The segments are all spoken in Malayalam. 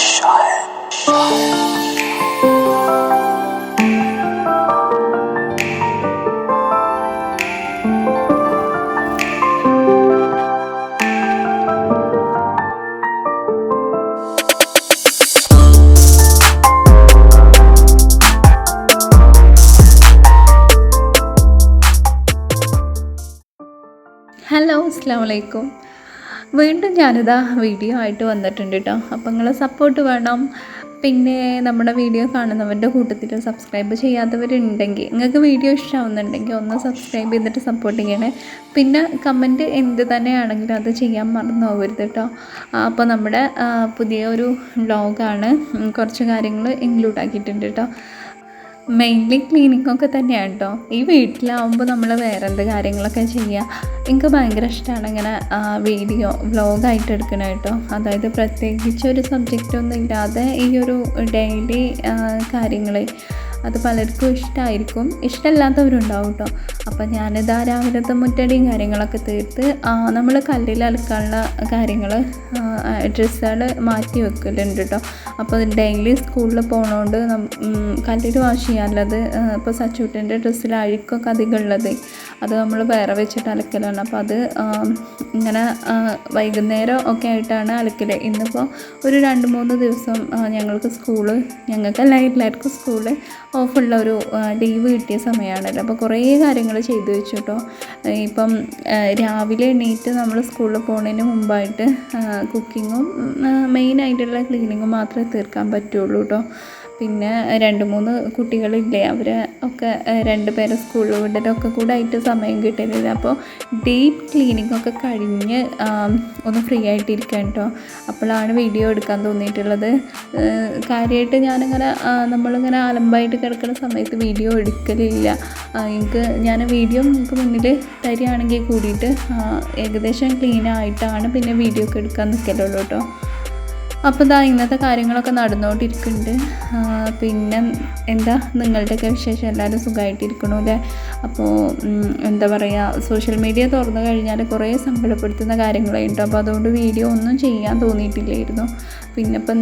ഹലോ, അസ്സലാമു അലൈക്കും. വീണ്ടും ഞാനിതാ വീഡിയോ ആയിട്ട് വന്നിട്ടുണ്ട് കേട്ടോ. അപ്പോൾ നിങ്ങളെ സപ്പോർട്ട് വേണം. പിന്നെ നമ്മുടെ വീഡിയോ കാണുന്നവരുടെ കൂട്ടത്തിൽ സബ്സ്ക്രൈബ് ചെയ്യാത്തവരുണ്ടെങ്കിൽ, നിങ്ങൾക്ക് വീഡിയോ ഇഷ്ടമാവുന്നുണ്ടെങ്കിൽ ഒന്ന് സബ്സ്ക്രൈബ് ചെയ്തിട്ട് സപ്പോർട്ട് ചെയ്യണേ. പിന്നെ കമൻറ്റ് എന്ത് തന്നെയാണെങ്കിലും അത് ചെയ്യാൻ മറന്നു പോകരുത് കേട്ടോ. അപ്പോൾ നമ്മുടെ പുതിയൊരു വ്ളോഗാണ്, കുറച്ച് കാര്യങ്ങൾ ഇൻക്ലൂഡ് ആക്കിയിട്ടുണ്ട് കേട്ടോ. മെയിൻലി ക്ലീനിങ്ങൊക്കെ തന്നെയാണ് കേട്ടോ. ഈ വീട്ടിലാവുമ്പോൾ നമ്മൾ വേറെ എന്ത് കാര്യങ്ങളൊക്കെ ചെയ്യുക. എനിക്ക് ഭയങ്കര ഇഷ്ടമാണ് ഇങ്ങനെ വീഡിയോ വ്ളോഗായിട്ട് എടുക്കണം കേട്ടോ. അതായത് പ്രത്യേകിച്ച് ഒരു സബ്ജക്റ്റൊന്നും ഇല്ലാതെ ഈ ഒരു ഡെയിലി കാര്യങ്ങൾ അത് പലർക്കും ഇഷ്ടമായിരിക്കും, ഇഷ്ടമില്ലാത്തവരുണ്ടാവും കേട്ടോ. അപ്പോൾ ഞാനിതാ രാവിലത്തെ മുറ്റടിയും കാര്യങ്ങളൊക്കെ തീർത്ത് നമ്മൾ കല്ലിൽ അലക്കാനുള്ള കാര്യങ്ങൾ ഡ്രസ്സുകൾ മാറ്റി വെക്കലുണ്ട് കേട്ടോ. അപ്പോൾ ഡെയിലി സ്കൂളിൽ പോകണോണ്ട് കല്ലിൽ വാഷ് ചെയ്യാനുള്ളത് ഇപ്പോൾ സച്ചൂട്ടിൻ്റെ ഡ്രസ്സിൽ അഴുക്കൊക്കെ അധികം ഉള്ളത് അത് നമ്മൾ വേറെ വെച്ചിട്ട് അലക്കലാണ്. അപ്പോൾ അത് ഇങ്ങനെ വൈകുന്നേരം ഒക്കെ ആയിട്ടാണ് അലക്കൽ. ഇന്നിപ്പോൾ ഒരു 2-3 ദിവസം ഞങ്ങൾക്കല്ല എല്ലാവർക്കും സ്കൂള് ഓഫുള്ള ഒരു ലീവ് കിട്ടിയ സമയമാണല്ലോ. അപ്പോൾ കുറേ കാര്യങ്ങൾ ചെയ്തു വെച്ചു കേട്ടോ. ഇപ്പം രാവിലെ എണീറ്റ് നമ്മൾ സ്കൂളിൽ പോകുന്നതിന് മുമ്പായിട്ട് കുക്കിങ്ങും മെയിനായിട്ടുള്ള ക്ലീനിങ്ങും മാത്രമേ തീർക്കാൻ പറ്റുള്ളൂ കേട്ടോ. പിന്നെ 2-3 കുട്ടികളില്ലേ, അവരെ ഒക്കെ 2 പേരെ സ്കൂളിൽ വിടലൊക്കെ കൂടെ ആയിട്ട് സമയം കിട്ടലില്ല. അപ്പോൾ ഡീപ്പ് ക്ലീനിങ്ങൊക്കെ കഴിഞ്ഞ് ഒന്ന് ഫ്രീ ആയിട്ടിരിക്കാൻ കേട്ടോ. അപ്പോഴാണ് വീഡിയോ എടുക്കാൻ തോന്നിയിട്ടുള്ളത്. കാര്യമായിട്ട് നമ്മളിങ്ങനെ അലമ്പായിട്ട് കിടക്കുന്ന സമയത്ത് വീഡിയോ എടുക്കലില്ല. ഞാൻ വീഡിയോ നിങ്ങൾക്ക് മുന്നിൽ തരികയാണെങ്കിൽ കൂടിയിട്ട് ഏകദേശം ക്ലീനായിട്ടാണ് പിന്നെ വീഡിയോ ഒക്കെ എടുക്കാൻ നിൽക്കലുള്ളൂ കേട്ടോ. അപ്പോൾ ഇന്നത്തെ കാര്യങ്ങളൊക്കെ നടന്നുകൊണ്ടിരിക്കുന്നുണ്ട്. പിന്നെ എന്താ നിങ്ങളുടെയൊക്കെ വിശേഷം? എല്ലാവരും സുഖമായിട്ടിരിക്കണു അല്ലേ? അപ്പോൾ എന്താ പറയുക, സോഷ്യൽ മീഡിയ തുറന്നു കഴിഞ്ഞാൽ കുറേ സങ്കടപ്പെടുത്തുന്ന കാര്യങ്ങളുണ്ട്. അപ്പോൾ അതുകൊണ്ട് വീഡിയോ ഒന്നും ചെയ്യാൻ തോന്നിയിട്ടില്ലായിരുന്നു. പിന്നെ ഇപ്പോൾ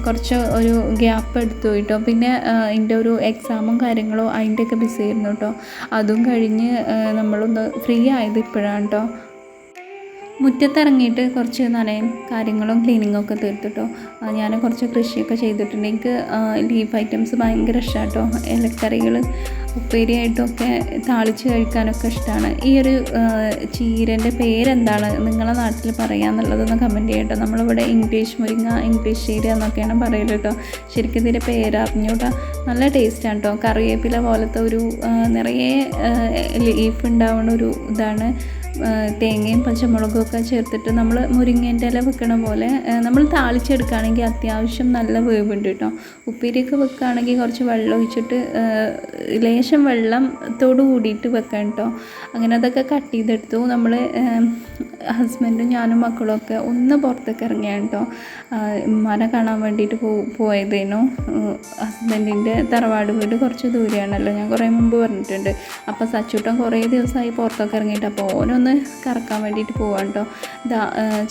കുറച്ച് ഒരു ഗ്യാപ്പ് എടുത്തു കേട്ടോ. പിന്നെ എൻ്റെ ഒരു എക്സാമും കാര്യങ്ങളും അതിൻ്റെയൊക്കെ ബിസി ആയിരുന്നു കേട്ടോ. അതും കഴിഞ്ഞ് നമ്മളൊന്ന് ഫ്രീ ആയത് ഇപ്പോഴാണ് കേട്ടോ. മുറ്റത്തിറങ്ങിയിട്ട് കുറച്ച് നനയും കാര്യങ്ങളും ക്ലീനിങ്ങൊക്കെ തീർത്തിട്ടോ. ഞാൻ കുറച്ച് കൃഷിയൊക്കെ ചെയ്തിട്ടുണ്ട്. എനിക്ക് ലീഫ് ഐറ്റംസ് ഭയങ്കര ഇഷ്ടമാണ് കേട്ടോ. ഇലക്കറികൾ ഉപ്പേരിയായിട്ടൊക്കെ താളിച്ച് കഴിക്കാനൊക്കെ ഇഷ്ടമാണ്. ഈ ഒരു ചീരൻ്റെ പേരെന്താണ് നിങ്ങളെ നാട്ടിൽ പറയാമെന്നുള്ളതൊന്ന് കമൻറ്റ് ചെയ്യട്ടോ. നമ്മളിവിടെ ഇംഗ്ലീഷ് മുരിങ്ങ, ഇംഗ്ലീഷ് ചീര എന്നൊക്കെയാണ് പറയല് കേട്ടോ. ശരിക്കും ഇതിൻ്റെ പേരറിഞ്ഞൂട്ടാ. നല്ല ടേസ്റ്റാണ് കേട്ടോ. കറിവേപ്പില പോലത്തെ ഒരു നിറയെ ലീഫ് ഉണ്ടാവുന്ന ഒരു ഇതാണ്. തേങ്ങയും പച്ചമുളകും ഒക്കെ ചേർത്തിട്ട് നമ്മൾ മുരിങ്ങേൻ്റെ ഇല വെക്കണ പോലെ നമ്മൾ താളിച്ചെടുക്കുകയാണെങ്കിൽ അത്യാവശ്യം നല്ല വേവുണ്ട് കേട്ടോ. ഉപ്പേരിയൊക്കെ വെക്കുകയാണെങ്കിൽ കുറച്ച് വെള്ളം ഒഴിച്ചിട്ട് ലേശം വെള്ളത്തോട് കൂടിയിട്ട് വെക്കാം കേട്ടോ. അങ്ങനെ അതൊക്കെ കട്ട് ചെയ്തെടുത്തു. നമ്മൾ ഹസ്ബൻഡും ഞാനും മക്കളൊക്കെ ഒന്ന് പുറത്തേക്ക് ഇറങ്ങിയാണ് കേട്ടോ. ഉമ്മാനെ കാണാൻ വേണ്ടിയിട്ട് പോയതേനു. ഹസ്ബൻഡിൻ്റെ തറവാട് വീട് കുറച്ച് ദൂരെയാണല്ലോ, ഞാൻ കുറേ മുമ്പ് പറഞ്ഞിട്ടുണ്ട്. അപ്പോൾ സച്ചൂട്ടൻ കുറേ ദിവസമായി പുറത്തൊക്കെ ഇറങ്ങിയിട്ട് അപ്പോൾ ഓനൊന്ന് കറക്കാൻ വേണ്ടിയിട്ട് പോവാൻ കേട്ടോ.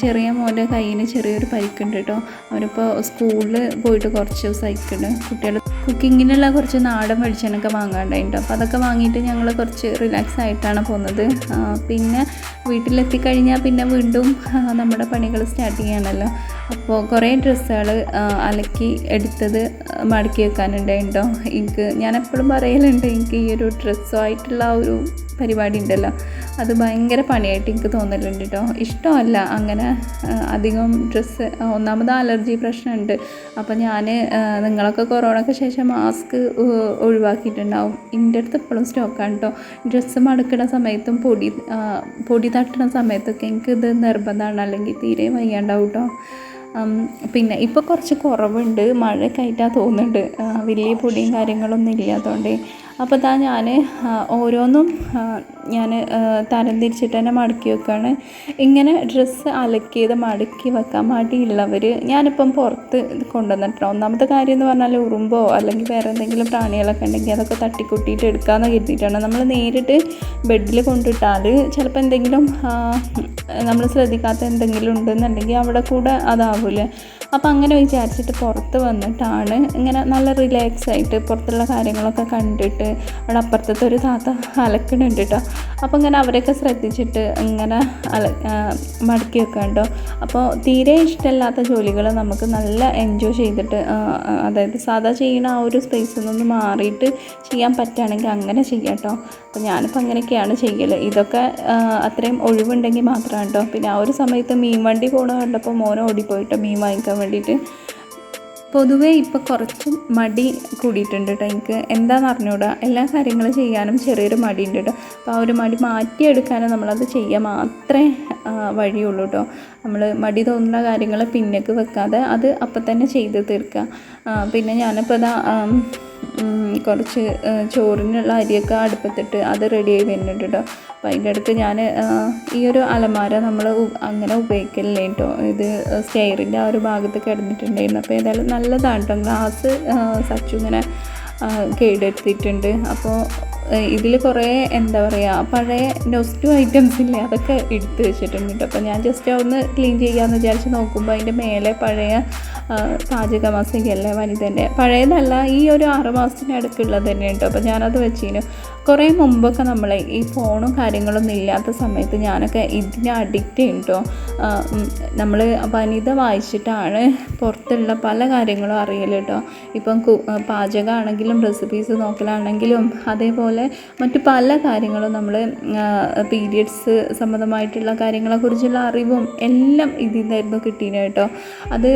ചെറിയ മോൻ്റെ കയ്യിന് ചെറിയൊരു പരിക്കുണ്ട് കേട്ടോ. അവരിപ്പോൾ സ്കൂളിൽ പോയിട്ട് കുറച്ച് ദിവസമായിട്ടുണ്ട്. കുട്ടികൾ കുക്കിങ്ങിനുള്ള കുറച്ച് നാടൻ വെളിച്ചെണ്ണൊക്കെ വാങ്ങാണ്ടായിട്ടോ. അപ്പോൾ അതൊക്കെ വാങ്ങിയിട്ട് ഞങ്ങൾ കുറച്ച് റിലാക്സ് ആയിട്ടാണ് പോകുന്നത്. പിന്നെ വീട്ടിലെത്തിക്കഴിഞ്ഞാൽ പിന്നെ വീണ്ടും നമ്മുടെ പണികൾ സ്റ്റാർട്ട് ചെയ്യാനല്ലോ. അപ്പോൾ കുറേ ഡ്രസ്സുകൾ അലക്കി എടുത്തത് മടക്കി വെക്കാനുണ്ടായിട്ടോ. ഞാൻ എപ്പോഴും പറയലുണ്ട്, എനിക്ക് ഈ ഒരു ഡ്രസ്സുമായിട്ടുള്ള ഒരു പരിപാടി ഉണ്ടല്ലോ, അത് ഭയങ്കര പണിയായിട്ട് എനിക്ക് തോന്നലുണ്ട് കേട്ടോ. ഇഷ്ടമല്ല അങ്ങനെ അധികം ഡ്രസ്സ്. ഒന്നാമത് അലർജി പ്രശ്നമുണ്ട്. അപ്പോൾ നിങ്ങളൊക്കെ കൊറോണയ്ക്ക് ശേഷം മാസ്ക് ഒഴിവാക്കിയിട്ടുണ്ടാവും. എൻ്റെ അടുത്ത് എപ്പോഴും സ്റ്റോക്കാണ് കേട്ടോ. ഡ്രസ്സ് മടക്കുന്ന സമയത്തും പൊടി തട്ടുന്ന സമയത്തൊക്കെ എനിക്കിത് നിർബന്ധമാണ്, അല്ലെങ്കിൽ തീരെ വയ്യാണ്ടാവും കേട്ടോ. പിന്നെ ഇപ്പോൾ കുറച്ച് കുറവുണ്ട്, മഴയൊക്കെ ആയിട്ടാണ് തോന്നുന്നുണ്ട്. വലിയ പൊടിയും കാര്യങ്ങളൊന്നും ഇല്ലാത്തതുകൊണ്ട്. അപ്പോൾ ഇതാ ഞാൻ ഓരോന്നും ഞാൻ തരംതിരിച്ചിട്ട് തന്നെ മടക്കി വെക്കുകയാണ്. ഇങ്ങനെ ഡ്രസ്സ് അലക്കിയത് മടക്കി വെക്കാൻ മടിയുള്ളവർ ഞാനിപ്പം പുറത്ത് കൊണ്ടുവന്നിട്ടോ. ഒന്നാമത്തെ കാര്യം എന്ന് പറഞ്ഞാൽ ഉറുമ്പോ അല്ലെങ്കിൽ വേറെ എന്തെങ്കിലും പ്രാണികളൊക്കെ ഉണ്ടെങ്കിൽ അതൊക്കെ തട്ടിക്കൊട്ടിയിട്ട് എടുക്കാമെന്ന് കരുതിയിട്ടാണ്. നമ്മൾ നേരിട്ട് ബെഡിൽ കൊണ്ടിട്ടാൽ ചിലപ്പോൾ എന്തെങ്കിലും നമ്മൾ ശ്രദ്ധിക്കാത്ത എന്തെങ്കിലും ഉണ്ടെന്നുണ്ടെങ്കിൽ അവിടെ കൂടെ അതാവില്ലേ. അപ്പോൾ അങ്ങനെ വിചാരിച്ചിട്ട് പുറത്ത് വന്നിട്ടാണ് ഇങ്ങനെ നല്ല റിലാക്സ് ആയിട്ട് പുറത്തുള്ള കാര്യങ്ങളൊക്കെ കണ്ടിട്ട് അവിടെ അപ്പുറത്തെ ഒരു താത്ത അലക്കണുണ്ട് കേട്ടോ. അപ്പോൾ ഇങ്ങനെ അവരെയൊക്കെ ശ്രദ്ധിച്ചിട്ട് ഇങ്ങനെ മടക്കി വെക്കാണ്ടോ. അപ്പോൾ തീരെ ഇഷ്ടമില്ലാത്ത ജോലികൾ നമുക്ക് നല്ല എൻജോയ് ചെയ്തിട്ട് അതായത് സാധാ ചെയ്യുന്ന ആ ഒരു സ്പേസിൽ നിന്ന് മാറിയിട്ട് ചെയ്യാൻ പറ്റുകയാണെങ്കിൽ അങ്ങനെ ചെയ്യാം കേട്ടോ. അപ്പോൾ ഞാനിപ്പോൾ അങ്ങനെയൊക്കെയാണ് ചെയ്യൽ. ഇതൊക്കെ അത്രയും ഒഴിവുണ്ടെങ്കിൽ മാത്രമാണ് കേട്ടോ. പിന്നെ ആ ഒരു സമയത്ത് മീൻ വണ്ടി പോകണ കണ്ടപ്പോൾ മോനെ ഓടിപ്പോയിട്ട് മീൻ വാങ്ങിക്കാൻ വേണ്ടിയിട്ട്. പൊതുവേ ഇപ്പോൾ കുറച്ചും മടി കൂടിയിട്ടുണ്ട് കേട്ടോ. എനിക്ക് എന്താണെന്ന് അറിഞ്ഞൂടാ, എല്ലാ കാര്യങ്ങളും ചെയ്യാനും ചെറിയൊരു മടിയുണ്ട് കേട്ടോ. അപ്പോൾ ആ ഒരു മടി മാറ്റിയെടുക്കാനും നമ്മളത് ചെയ്യാൻ മാത്രമേ വഴിയുള്ളൂ കേട്ടോ. നമ്മൾ മടി തോന്നുന്ന കാര്യങ്ങൾ പിന്നേക്ക് വെക്കാതെ അത് അപ്പം തന്നെ ചെയ്ത് തീർക്കുക. പിന്നെ ഞാനിപ്പോൾ ഇതാ കുറച്ച് ചോറിനുള്ള അരിയൊക്കെ അടുപ്പത്തിട്ട് അത് റെഡിയായി വരുന്നുണ്ട് കേട്ടോ. അപ്പോൾ അതിൻ്റെ അടുത്ത് ഞാൻ ഈ ഒരു അലമാര നമ്മൾ അങ്ങനെ ഉപയോഗിക്കലില്ല കേട്ടോ. ഇത് സ്റ്റെയറിൻ്റെ ആ ഒരു ഭാഗത്ത് കിടന്നിട്ടുണ്ടായിരുന്നു. അപ്പോൾ ഏതായാലും നല്ലതാണ് കേട്ടോ. ഗ്ലാസ് സച്ചു ഇങ്ങനെ കേടെടുത്തിട്ടുണ്ട്. അപ്പോൾ ഇതിൽ കുറേ എന്താ പറയുക പഴയ നോസ്റ്റു ഐറ്റംസ് ഇല്ലേ അതൊക്കെ എടുത്ത് വെച്ചിട്ടുണ്ട് കേട്ടോ. അപ്പോൾ ഞാൻ ജസ്റ്റ് ഒന്ന് ക്ലീൻ ചെയ്യാമെന്ന് വിചാരിച്ച് നോക്കുമ്പോൾ അതിൻ്റെ മേലെ പഴയ പാചക മസാലയല്ലേ വനിതൻ്റെ പഴയതല്ല, ഈ ഒരു 6 മാസത്തിനടുക്കുള്ളത് തന്നെ കേട്ടോ. അപ്പോൾ ഞാനത് വെച്ചിരുന്നു. കുറേ മുമ്പൊക്കെ നമ്മളെ ഈ ഫോണും കാര്യങ്ങളൊന്നും ഇല്ലാത്ത സമയത്ത് ഞാനൊക്കെ ഇതിന് അഡിക്റ്റ് ചെയ്യും കേട്ടോ. നമ്മൾ വനിത വായിച്ചിട്ടാണ് പുറത്തുള്ള പല കാര്യങ്ങളും അറിയൽ കേട്ടോ. ഇപ്പം പാചകമാണെങ്കിലും റെസിപ്പീസ് നോക്കലാണെങ്കിലും അതേപോലെ മറ്റു പല കാര്യങ്ങളും നമ്മൾ പീരിയഡ്സ് സംബന്ധമായിട്ടുള്ള കാര്യങ്ങളെക്കുറിച്ചുള്ള അറിവും എല്ലാം ഇതിൽ നിന്നായിരുന്നു കിട്ടിയത് കേട്ടോ. അത്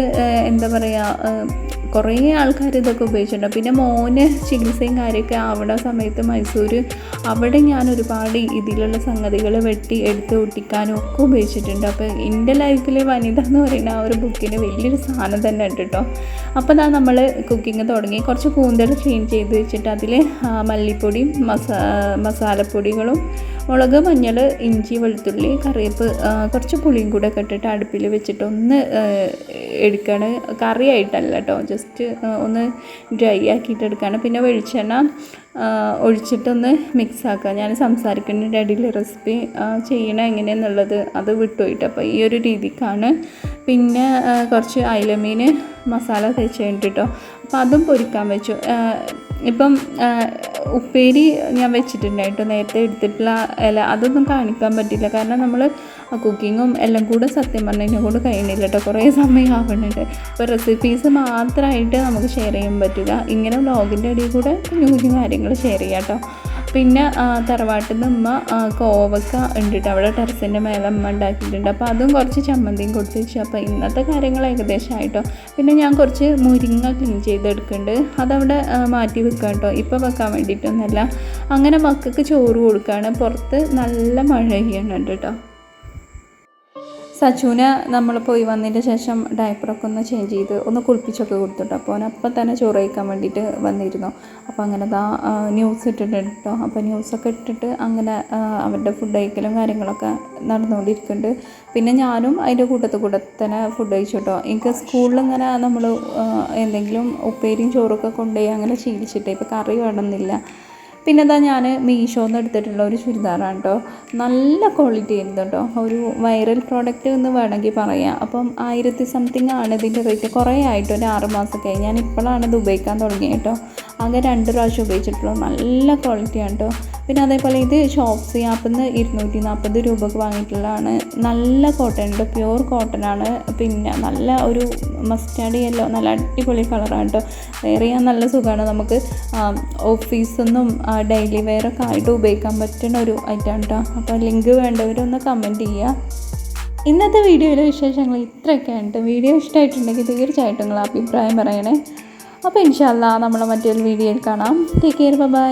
എന്താ പറയുക കുറേ ആൾക്കാർ ഇതൊക്കെ ഉപയോഗിച്ചിട്ടുണ്ട്. പിന്നെ മോന് ചികിത്സയും കാര്യമൊക്കെ ആവണ സമയത്ത് മൈസൂർ അവിടെ ഞാൻ ഒരുപാട് ഇതിലുള്ള സംഗതികൾ വെട്ടി എടുത്ത് ഒട്ടിക്കാനും ഒക്കെ ഉപയോഗിച്ചിട്ടുണ്ട്. അപ്പോൾ എൻ്റെ ലൈഫിൽ വനിത എന്ന് പറയുന്ന ആ ഒരു ബുക്കിന് വലിയൊരു സാധനം തന്നെ ഉണ്ട് കേട്ടോ. അപ്പോൾ അതാ നമ്മൾ കുക്കിംഗ് തുടങ്ങി. കുറച്ച് കൂന്തൽ ക്ലീൻ ചെയ്ത് വെച്ചിട്ട് അതിൽ മല്ലിപ്പൊടിയും മസാലപ്പൊടികളും മുളക്, മഞ്ഞൾ, ഇഞ്ചി, വെളുത്തുള്ളി, കറിവേപ്പ്, കുറച്ച് പുളിയും കൂടെ ഒക്കെ ഇട്ടിട്ട് അടുപ്പിൽ വെച്ചിട്ട് ഒന്ന് എടുക്കുകയാണ്. കറിയായിട്ടല്ല കേട്ടോ, ജസ്റ്റ് ഒന്ന് ഡ്രൈ ആക്കിയിട്ട് എടുക്കുകയാണ്. പിന്നെ വെളിച്ചെണ്ണ ഒഴിച്ചിട്ടൊന്ന് മിക്സ് ആക്കുക. ഞാൻ സംസാരിക്കുന്നതിൻ്റെ ഇടയിൽ റെസിപ്പി ചെയ്യണ എങ്ങനെയാണെന്നുള്ളത് അത് വിട്ടുപോയിട്ട് അപ്പോൾ ഈ ഒരു രീതിക്കാണ്. പിന്നെ കുറച്ച് അയിലമീൻ മസാല തേച്ചിട്ടുണ്ട് കേട്ടോ. അപ്പോൾ അതും പൊരിക്കാൻ വെച്ചു. ഇപ്പം ഉപ്പേരി ഞാൻ വെച്ചിട്ടുണ്ടായിട്ടോ നേരത്തെ എടുത്തിട്ടുള്ള ഇല അതൊന്നും കാണിക്കാൻ പറ്റില്ല. കാരണം നമ്മൾ കുക്കിങ്ങും എല്ലാം കൂടെ സത്യം പറഞ്ഞതിനെ കൊണ്ട് കഴിയണില്ല കേട്ടോ. കുറേ സമയം ആവുന്നുണ്ട്. അപ്പോൾ റെസിപ്പീസ് മാത്രമായിട്ട് നമുക്ക് ഷെയർ ചെയ്യാൻ പറ്റില്ല. ഇങ്ങനെ വ്ലോഗിൻ്റെ ഇടയിൽ കൂടെ കുഞ്ഞു കുഞ്ഞു കാര്യങ്ങൾ ഷെയർ ചെയ്യാം കേട്ടോ. പിന്നെ തറവാട്ടിൽ നിന്ന് ഉമ്മ കോവക്ക ഉണ്ട് കേട്ടോ. അവിടെ ടെറസിൻ്റെ മേലെ അമ്മ ഉണ്ടാക്കിയിട്ടുണ്ട്. അപ്പോൾ അതും കുറച്ച് ചമ്മന്തിയും കൊടുത്ത് വെച്ചു. അപ്പോൾ ഇന്നത്തെ കാര്യങ്ങൾ ഏകദേശം ആയിട്ടോ. പിന്നെ ഞാൻ കുറച്ച് മുരിങ്ങ ക്ലീൻ ചെയ്തെടുക്കുന്നുണ്ട്. അതവിടെ മാറ്റി വെക്കാം കേട്ടോ. ഇപ്പോൾ വെക്കാൻ വേണ്ടിയിട്ടൊന്നുമല്ല. അങ്ങനെ മക്കൾക്ക് ചോറ് കൊടുക്കുകയാണ്. പുറത്ത് നല്ല മഴ പെയ്യുന്നുണ്ട് കേട്ടോ. സച്ചുവിനെ നമ്മൾ പോയി വന്നതിൻ്റെ ശേഷം ഡയപ്പറൊക്കെ ഒന്ന് ചേഞ്ച് ചെയ്ത് ഒന്ന് കുളിപ്പിച്ചൊക്കെ കൊടുത്തിട്ടോ. അപ്പോൾ അവനപ്പം തന്നെ ചോറ് കഴിക്കാൻ വേണ്ടിയിട്ട് വന്നിരുന്നു. അപ്പോൾ അങ്ങനെ ന്യൂസ് ഇട്ടിട്ടുണ്ട് കേട്ടോ. അപ്പോൾ ന്യൂസൊക്കെ ഇട്ടിട്ട് അങ്ങനെ അവരുടെ ഫുഡ് കഴിക്കലും കാര്യങ്ങളൊക്കെ നടന്നുകൊണ്ടിരിക്കുന്നുണ്ട്. പിന്നെ ഞാനും അതിൻ്റെ കൂടെ തന്നെ ഫുഡ് കഴിച്ചു കേട്ടോ. എനിക്ക് സ്കൂളിൽ ഇങ്ങനെ നമ്മൾ എന്തെങ്കിലും ഉപ്പേരിയും ചോറൊക്കെ കൊണ്ടുപോയി അങ്ങനെ ശീലിച്ചിട്ടേ ഇപ്പോൾ കറി വേണമെന്നില്ല. പിന്നെ ഞാൻ മീഷോന്ന് എടുത്തിട്ടുള്ള ഒരു ചുരിദാറാണ് കേട്ടോ. നല്ല ക്വാളിറ്റി ആയിരുന്നു കേട്ടോ. ഒരു വൈറൽ പ്രോഡക്റ്റ് എന്ന് വേണമെങ്കിൽ പറയാം. അപ്പം 1000 സംതിങ് ആണ് ഇതിൻ്റെ റേറ്റ്. കുറേ ആയിട്ട് ഒരു 6 മാസമൊക്കെ ആയി. ഞാൻ ഇപ്പോഴാണ് ഇത് ഉപയോഗിക്കാൻ തുടങ്ങിയത് കേട്ടോ. ആകെ 2 പ്രാവശ്യം ഉപയോഗിച്ചിട്ടുള്ളൂ. നല്ല ക്വാളിറ്റിയാണ് കേട്ടോ. പിന്നെ അതേപോലെ ഇത് ഷോപ്സി ആപ്പിൽ നിന്ന് 240 രൂപക്ക് വാങ്ങിയിട്ടുള്ളതാണ്. നല്ല കോട്ടൺ ഉണ്ട്, പ്യുവർ കോട്ടനാണ്. പിന്നെ നല്ല ഒരു മസ്റ്റാർഡ് യെല്ലോ, നല്ല അടിപൊളി കളറാണ് കേട്ടോ. വെയർ ചെയ്യാൻ നല്ല സുഖമാണ്. നമുക്ക് ഓഫീസൊന്നും ഡെയിലി വെയറൊക്കെ ആയിട്ട് ഉപയോഗിക്കാൻ പറ്റുന്ന ഒരു ഐറ്റമാണ് കേട്ടോ. അപ്പോൾ ലിങ്ക് വേണ്ടവരൊന്ന് കമൻറ്റ് ചെയ്യുക. ഇന്നത്തെ വീഡിയോയിലെ വിശേഷങ്ങൾ ഇത്രയൊക്കെയാണ് കേട്ടോ. വീഡിയോ ഇഷ്ടമായിട്ടുണ്ടെങ്കിൽ തീർച്ചയായിട്ടും നിങ്ങൾ അഭിപ്രായം പറയണേ. അപ്പോൾ ഇൻഷാ അല്ലാഹ് നമ്മൾ മറ്റൊരു വീഡിയോയിൽ കാണാം. Take care, by.